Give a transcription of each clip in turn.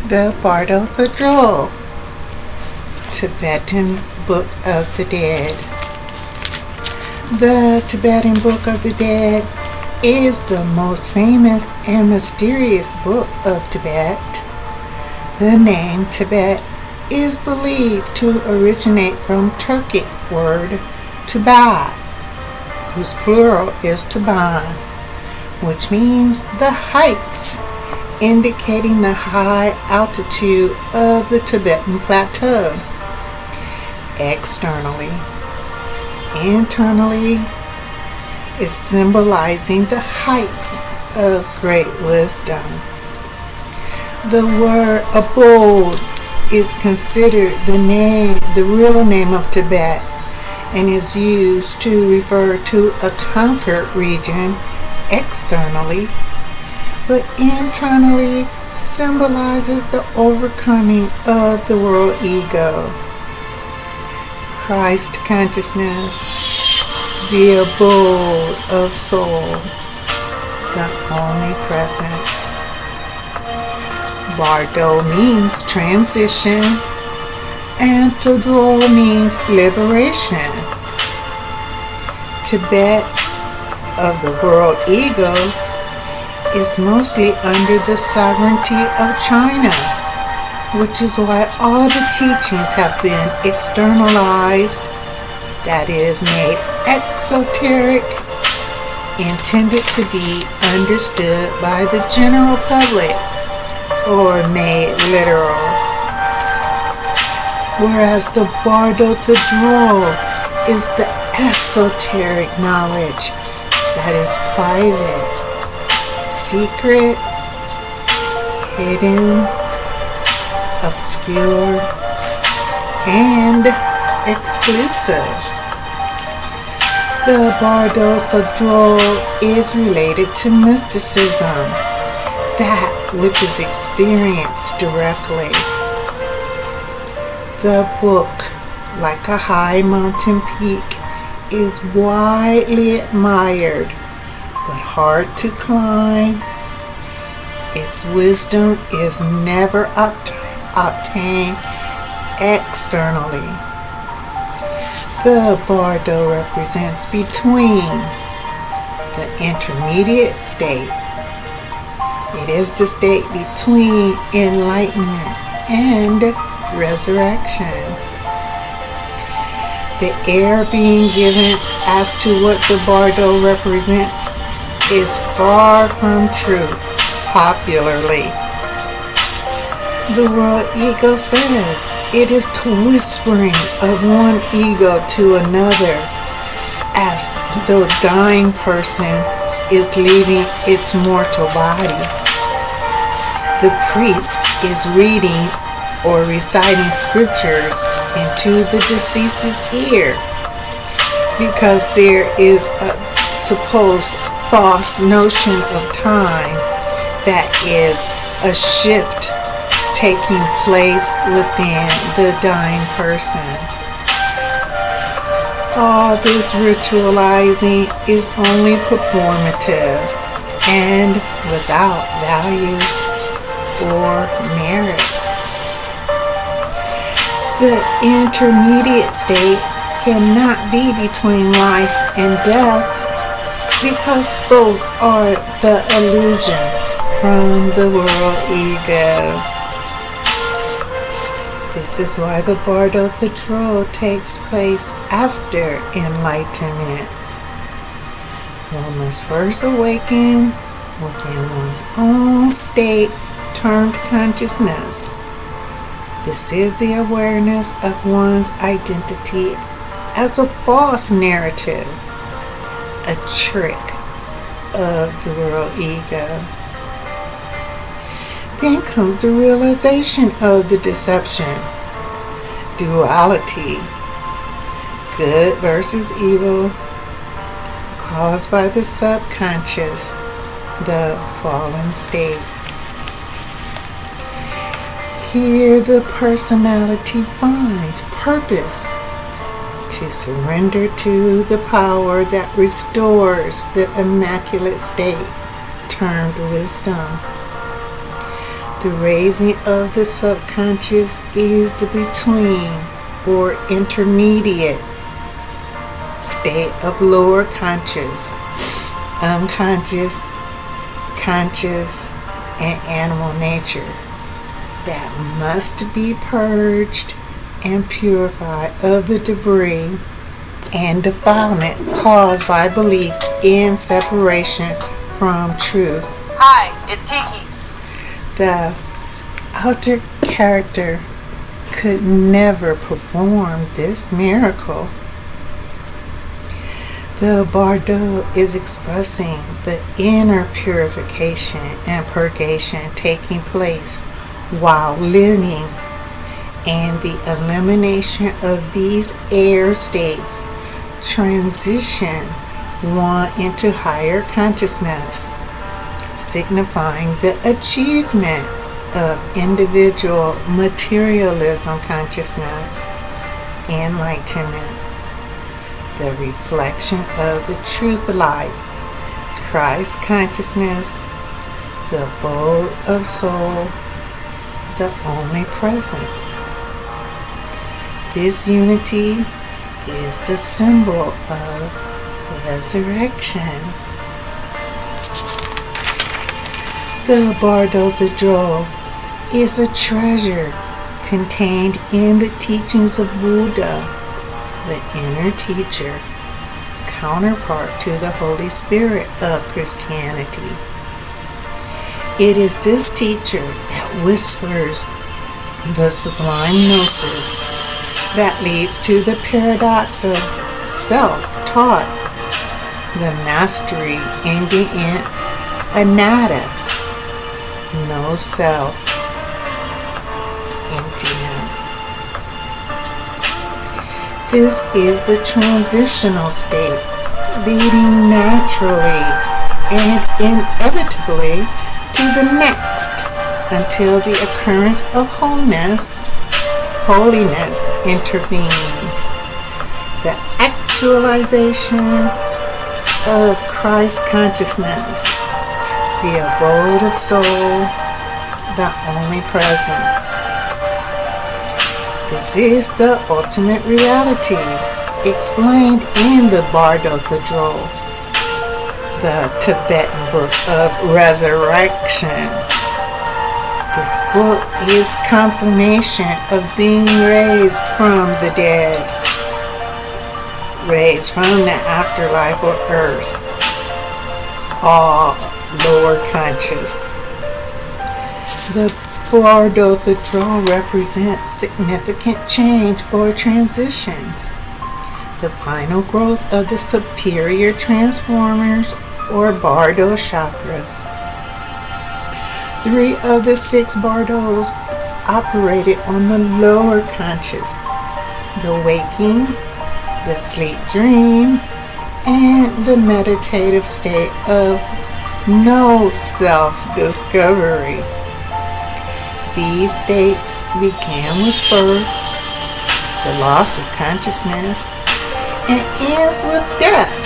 The Bardo Thodrol, Tibetan Book of the Dead. The Tibetan Book of the Dead is the most famous and mysterious book of Tibet. The name Tibet is believed to originate from Turkic word Tuba, whose plural is Tuban, which means the heights, indicating the high altitude of the Tibetan plateau. Externally, internally, is symbolizing the heights of great wisdom. The word abode is considered the real name of Tibet and is used to refer to a conquered region externally, but internally symbolizes the overcoming of the world ego. Christ consciousness, the abode of soul, the only presence. Bardo means transition, and Thodrol means liberation. Tibet of the world ego is mostly under the sovereignty of China, which is why all the teachings have been externalized, that is, made exoteric, intended to be understood by the general public, or made literal. Whereas the Bardo Thodrol is the esoteric knowledge that is private, secret, hidden, obscure, and exclusive. The Bardo Thodrol is related to mysticism, that which is experienced directly. The book, like a high mountain peak, is widely admired, but hard to climb. Its wisdom is never obtained externally. The Bardo represents between the intermediate state. It is the state between enlightenment and resurrection. The air being given as to what the Bardo represents is far from truth, popularly. The world ego says it is the whispering of one ego to another, as the dying person is leaving its mortal body. The priest is reading or reciting scriptures into the deceased's ear, because there is a supposed false notion of time that is a shift taking place within the dying person. All this ritualizing is only performative and without value or merit. The intermediate state cannot be between life and death, because both are the illusion from the world ego. This is why the Bardo Thodrol takes place after enlightenment. One must first awaken within one's own state termed consciousness. This is the awareness of one's identity as a false narrative, a trick of the world ego. Then comes the realization of the deception, duality, good versus evil, caused by the subconscious, the fallen state. Here the personality finds purpose to surrender to the power that restores the immaculate state termed wisdom. The raising of the subconscious is the between or intermediate state of lower conscious, unconscious, conscious, and animal nature that must be purged and purified of the debris and defilement caused by belief in separation from truth. Hi, it's Kiki. The outer character could never perform this miracle. The Bardo is expressing the inner purification and purgation taking place while living, and the elimination of these air states transition one into higher consciousness, signifying the achievement of individual materialism consciousness, enlightenment, the reflection of the truth light, Christ consciousness, the abode of soul, the only presence. This unity is the symbol of resurrection. The Bardo Thodrol is a treasure contained in the teachings of Buddha, the inner teacher, counterpart to the Holy Spirit of Christianity. It is this teacher that whispers the sublime gnosis that leads to the paradox of self-taught, the mastery ending in anatta, no self, emptiness. This is the transitional state, leading naturally and inevitably to the next, until the occurrence of holiness intervenes. The actualization of Christ consciousness, the abode of soul, the only presence. This is the ultimate reality, explained in the Bardo Thodrol, the Tibetan book of resurrection. This book is confirmation of being raised from the dead, raised from the afterlife or earth, all lower conscious. The Bardo Thodrol represents significant change or transitions, the final growth of the superior transformers or Bardo chakras. 3 of the 6 Bardos operated on the lower conscious, the waking, the sleep dream, and the meditative state of no self-discovery. These states began with birth, the loss of consciousness, and ends with death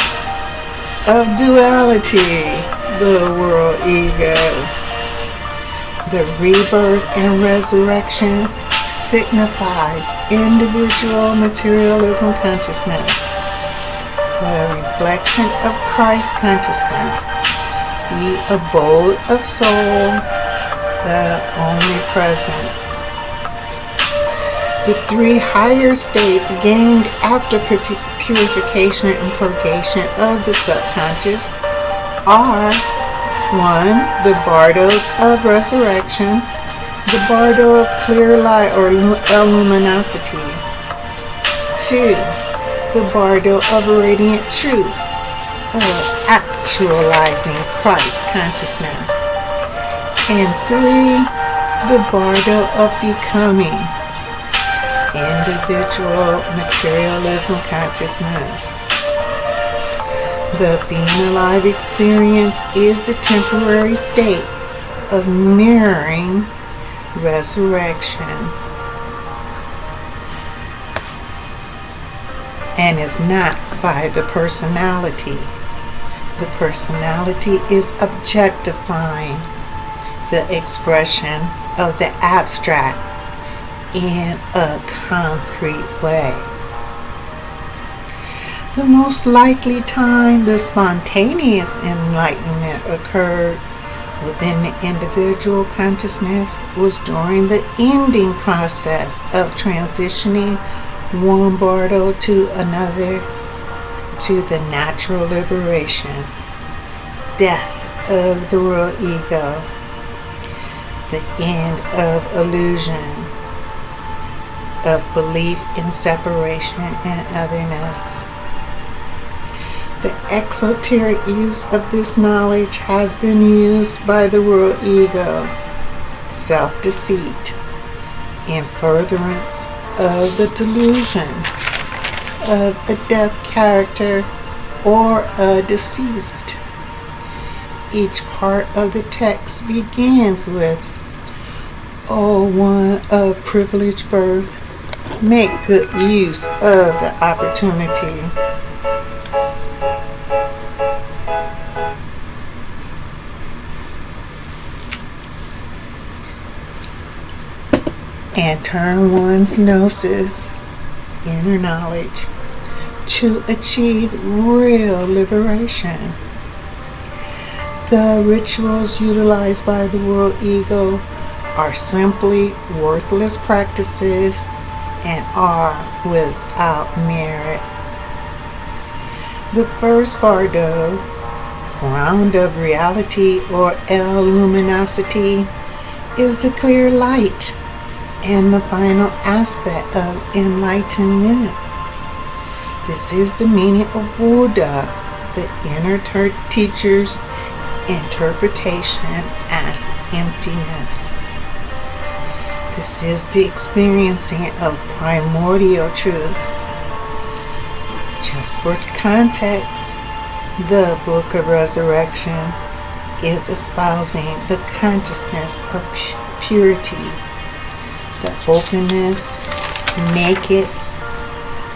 of duality, the world ego. The rebirth and resurrection signifies individual materialism consciousness, the reflection of Christ consciousness, the abode of soul, the only presence. The 3 higher states gained after purification and purgation of the subconscious are 1. The Bardos of resurrection, the Bardo of clear light or luminosity. 2. The Bardo of radiant truth, or actualizing Christ consciousness. And 3. The Bardo of becoming, individual materialism consciousness. The being alive experience is the temporary state of mirroring resurrection and is not by the personality. The personality is objectifying the expression of the abstract in a concrete way. The most likely time the spontaneous enlightenment occurred within the individual consciousness was during the ending process of transitioning one Bardo to another, to the natural liberation, death of the world ego, the end of illusion, of belief in separation and otherness. The exoteric use of this knowledge has been used by the world ego, self-deceit, in furtherance of the delusion of a dead character or a deceased. Each part of the text begins with, "O one of privileged birth, make good use of the opportunity." And turn one's gnosis, inner knowledge, to achieve real liberation. The rituals utilized by the world ego are simply worthless practices and are without merit. The first Bardo, ground of reality or luminosity, is the clear light and the final aspect of enlightenment. This is the meaning of Buddha, the inner teacher's interpretation as emptiness. This is the experiencing of primordial truth. Just for context, the Book of Resurrection is espousing the consciousness of purity, the openness, naked,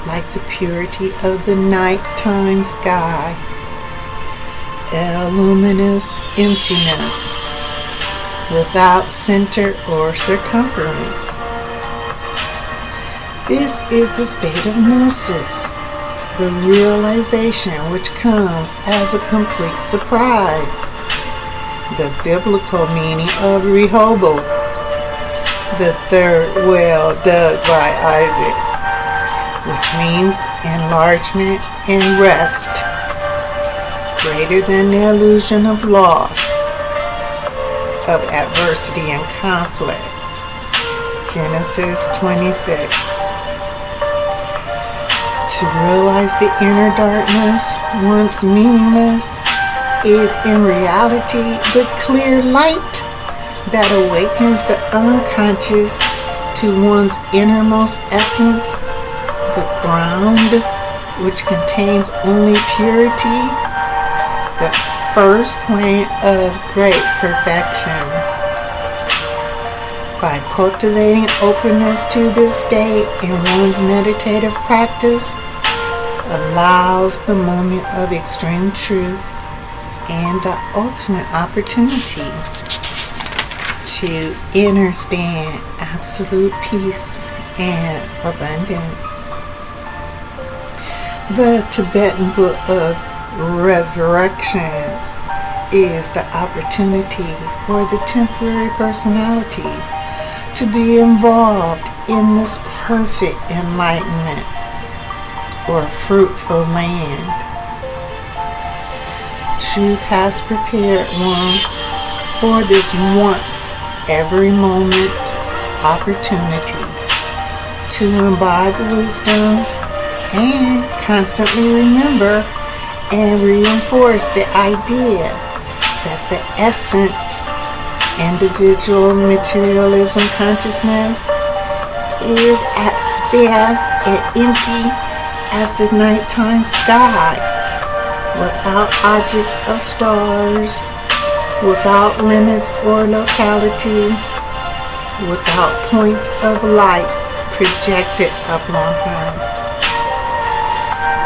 like the purity of the nighttime sky, luminous emptiness, without center or circumference. This is the state of gnosis, the realization which comes as a complete surprise. The biblical meaning of Rehoboth, the third well dug by Isaac, which means enlargement and rest, greater than the illusion of loss, of adversity and conflict. Genesis 26. To realize the inner darkness, once meaningless, is in reality the clear light that awakens the unconscious to one's innermost essence, the ground which contains only purity, the first plane of great perfection. By cultivating openness to this state in one's meditative practice, allows the moment of extreme truth and the ultimate opportunity to understand absolute peace and abundance. The Tibetan Book of Resurrection is the opportunity for the temporary personality to be involved in this perfect enlightenment or fruitful land. Truth has prepared one for this once every moment opportunity to imbibe wisdom and constantly remember and reinforce the idea that the essence individual materialism consciousness is as vast and empty as the nighttime sky, without objects of stars, without limits or locality, without points of light projected upon her.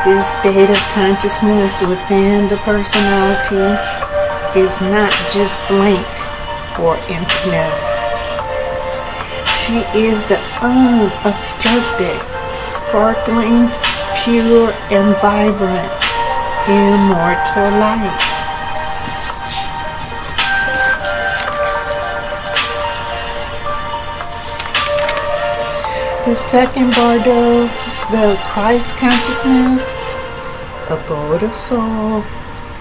This state of consciousness within the personality is not just blank or emptiness, She is the unobstructed, sparkling, pure, and vibrant, immortal light. The second Bardo, the Christ consciousness, abode of soul,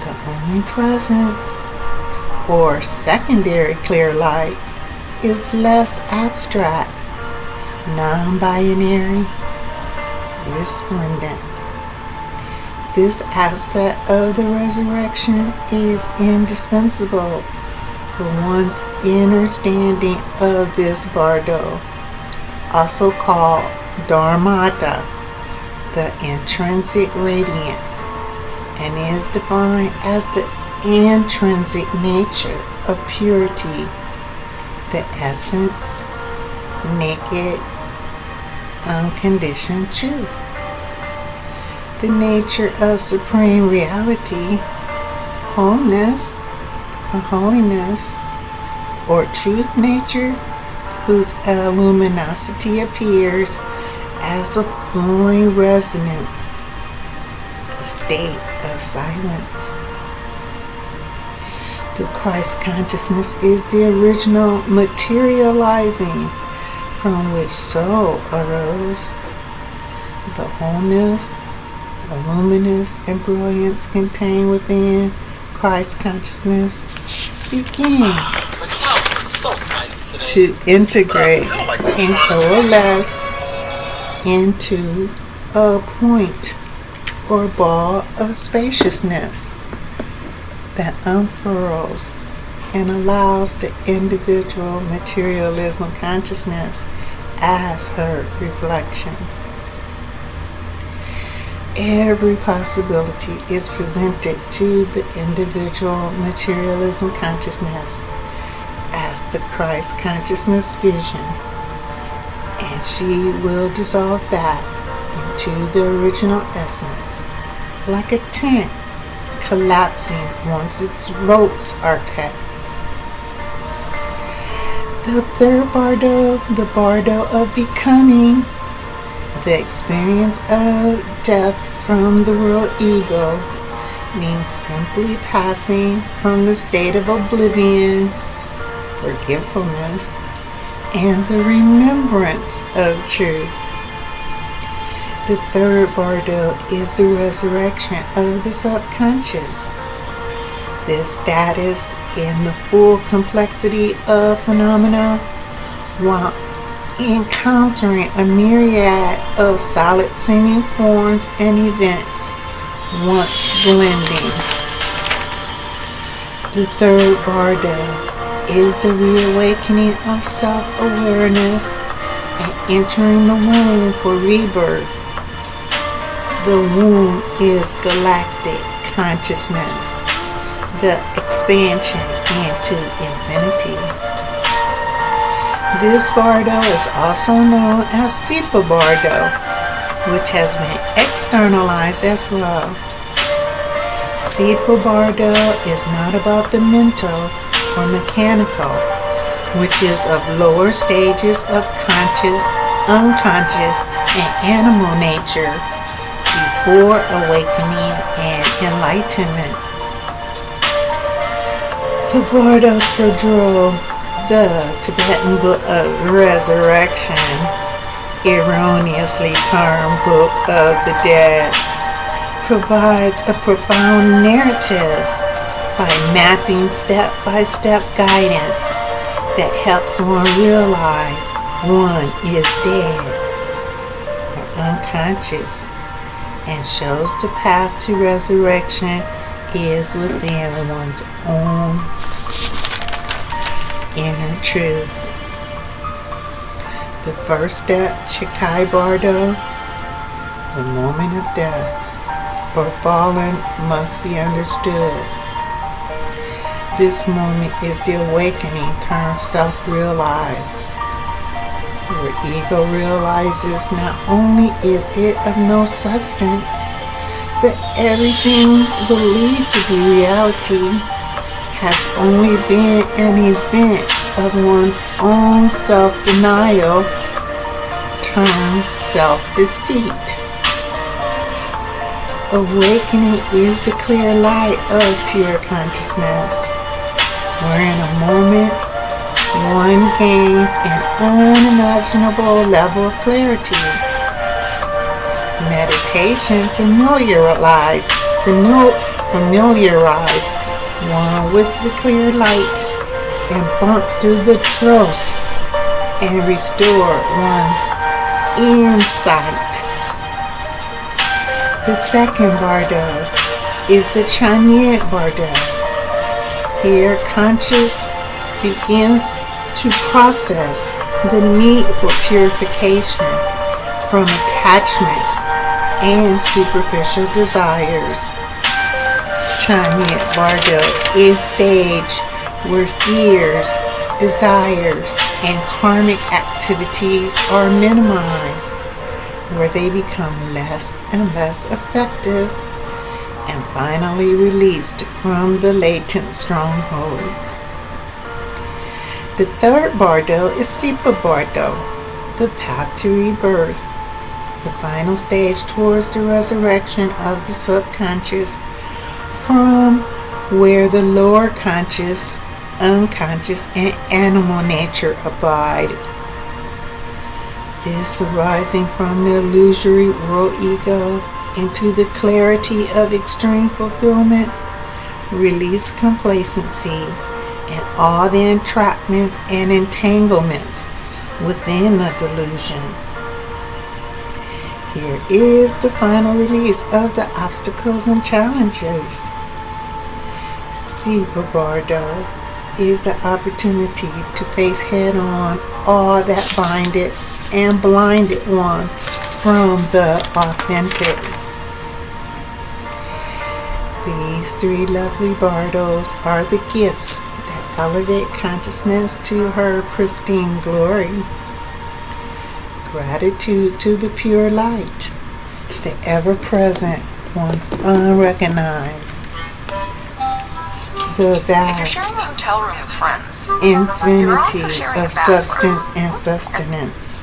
the omnipresence, or secondary clear light, is less abstract, non-binary, resplendent. This aspect of the resurrection is indispensable for one's understanding of this Bardo, also called Dharmata, the intrinsic radiance, and is defined as the intrinsic nature of purity, the essence, naked, unconditioned truth. The nature of supreme reality, wholeness, or holiness, or truth nature, whose luminosity appears as a flowing resonance, a state of silence. The Christ consciousness is the original materializing from which soul arose. The wholeness, the luminous and brilliance contained within Christ consciousness begins to integrate and coalesce into a point or ball of spaciousness that unfurls and allows the individual materialism consciousness as her reflection. Every possibility is presented to the individual materialism consciousness as the Christ consciousness vision, and she will dissolve back into the original essence like a tent collapsing once its ropes are cut. The third Bardo, the Bardo of becoming, the experience of death from the world ego, means simply passing from the state of oblivion, forgetfulness, and the remembrance of truth. The third Bardo is the resurrection of the subconscious. This status in the full complexity of phenomena, while encountering a myriad of solid seeming forms and events, once blending. The third Bardo is the reawakening of self-awareness and entering the womb for rebirth. The womb is galactic consciousness, the expansion into infinity. This Bardo is also known as Sipa Bardo, which has been externalized as well. Sipa Bardo is not about the mental or mechanical, which is of lower stages of conscious, unconscious, and animal nature before awakening and enlightenment. The Bardo Thodrol, the Tibetan Book of Resurrection, erroneously termed Book of the Dead, provides a profound narrative by mapping step-by-step guidance that helps one realize one is dead or unconscious, and shows the path to resurrection is within one's own inner truth. The first step, Chikai Bardo, the moment of death or fallen, must be understood. This moment is the awakening turned self-realized, where ego realizes not only is it of no substance, but everything believed to be reality has only been an event of one's own self-denial termed self-deceit. Awakening is the clear light of pure consciousness, where in a moment one gains an unimaginable level of clarity. Meditation familiarize one with the clear light and burnt through the dross and restore one's insight. The second Bardo is the Chinese Bardo. Here, conscious begins to process the need for purification from attachments and superficial desires. Chinese Bardo is stage where fears, desires, and karmic activities are minimized, where they become less and less effective, and finally released from the latent strongholds. The third Bardo is Sipa Bardo, the path to rebirth, the final stage towards the resurrection of the subconscious from where the lower conscious, unconscious, and animal nature abide. This arising from the illusory world ego into the clarity of extreme fulfillment, release complacency and all the entrapments and entanglements within the delusion. Here is the final release of the obstacles and challenges. Sipa Bardo is the opportunity to face head-on all that binded and blinded one from the authentic. These three lovely Bardos are the gifts that elevate consciousness to her pristine glory. Gratitude to the pure light, the ever-present, once unrecognized, the vast if you're sharing a hotel room with friends, infinity of substance and sustenance.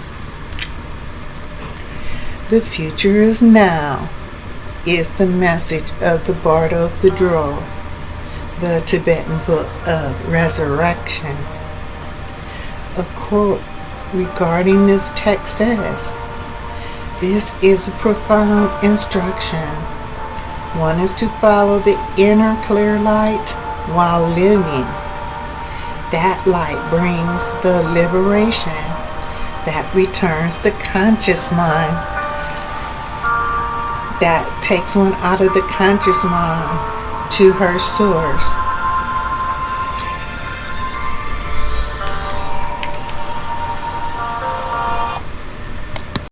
The future is now, is the message of the Bardo Thodrol, the Tibetan book of resurrection. A quote regarding this text says, "This is a profound instruction. One is to follow the inner clear light while living. That light brings the liberation that returns the conscious mind, that takes one out of the conscious mind to her source.